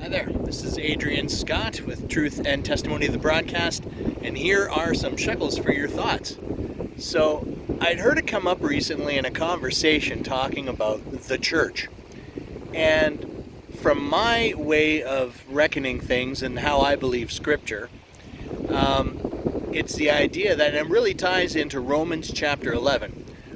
Hi there, this is Adrian Scott with Truth and Testimony of the Broadcast, and here are some shekels for your thoughts. So, I'd heard it come up recently in a conversation talking about the church, and from my way of reckoning things and how I believe Scripture, it's the idea that it really ties into Romans chapter 11,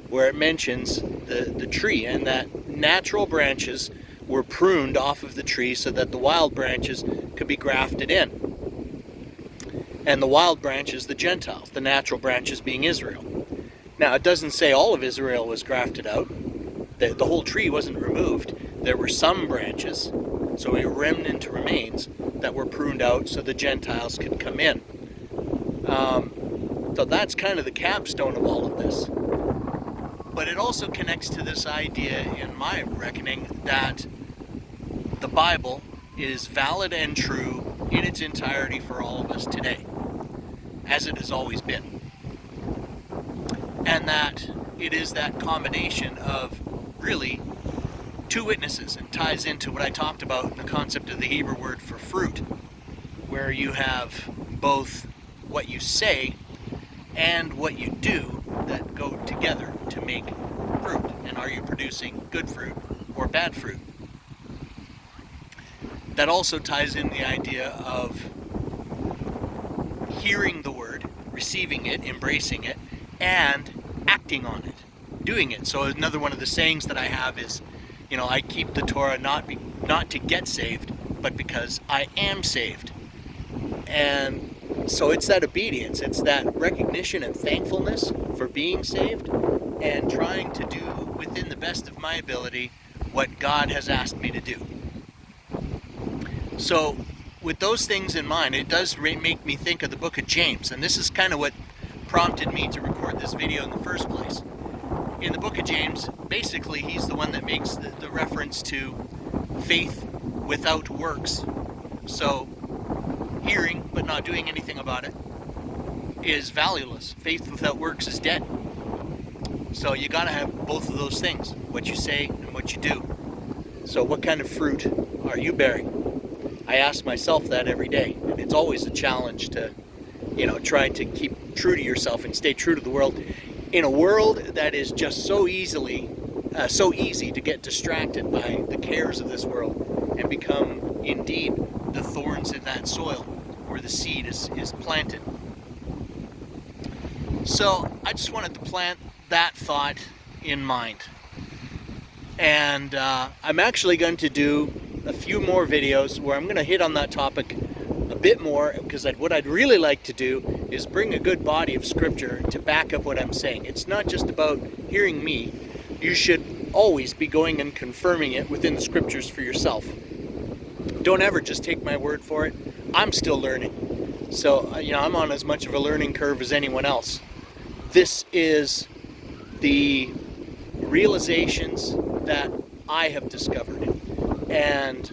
where it mentions the tree and that natural branches were pruned off of the tree so that the wild branches could be grafted in. And the wild branches, the Gentiles, the natural branches being Israel. Now, it doesn't say all of Israel was grafted out. The whole tree wasn't removed. There were some branches, so a remnant remains, that were pruned out so the Gentiles could come in. So that's kind of the capstone of all of this. But it also connects to this idea, in my reckoning, that the Bible is valid and true in its entirety for all of us today, as it has always been. And that it is that combination of really two witnesses, and ties into what I talked about in the concept of the Hebrew word for fruit, where you have both what you say and what you do that go together to make fruit. And are you producing good fruit or bad fruit? That also ties in the idea of hearing the word, receiving it, embracing it, and acting on it, doing it. So another one of the sayings that I have is, I keep the Torah not to get saved, but because I am saved. And so it's that obedience, it's that recognition and thankfulness for being saved, and trying to do within the best of my ability what God has asked me to do. So with those things in mind, it does make me think of the book of James, and this is kind of what prompted me to record this video in the first place. In the book of James, basically he's the one that makes the reference to faith without works. So hearing but not doing anything about it is valueless. Faith without works is dead. So you got to have both of those things, what you say and what you do. So what kind of fruit are you bearing? I ask myself that every day, and it's always a challenge to, try to keep true to yourself and stay true to the world in a world that is just so easy to get distracted by the cares of this world and become indeed the thorns in that soil where the seed is planted. So I just wanted to plant that thought in mind. And I'm actually going to do a few more videos where I'm going to hit on that topic a bit more, because what I'd really like to do is bring a good body of scripture to back up what I'm saying. It's not just about hearing me. You should always be going and confirming it within the scriptures for yourself. Don't ever just take my word for it. I'm still learning. So, I'm on as much of a learning curve as anyone else. This is the realizations that I have discovered. And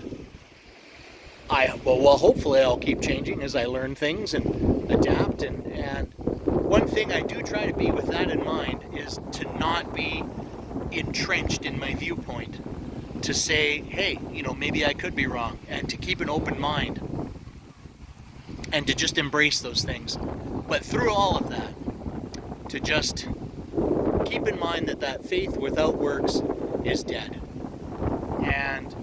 hopefully I'll keep changing as I learn things and adapt. And one thing I do try to be with that in mind is to not be entrenched in my viewpoint. To say, hey, maybe I could be wrong, and to keep an open mind and to just embrace those things. But through all of that, to just keep in mind that faith without works is dead. And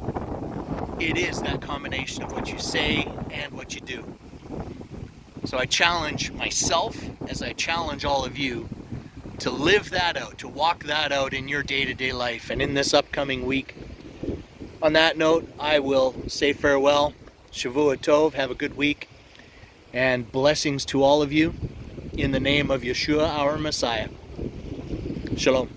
it is that combination of what you say and what you do. So I challenge myself, as I challenge all of you, to live that out, to walk that out in your day-to-day life and in this upcoming week. On that note, I will say farewell. Shavua Tov, have a good week, and blessings to all of you in the name of Yeshua, our Messiah. Shalom.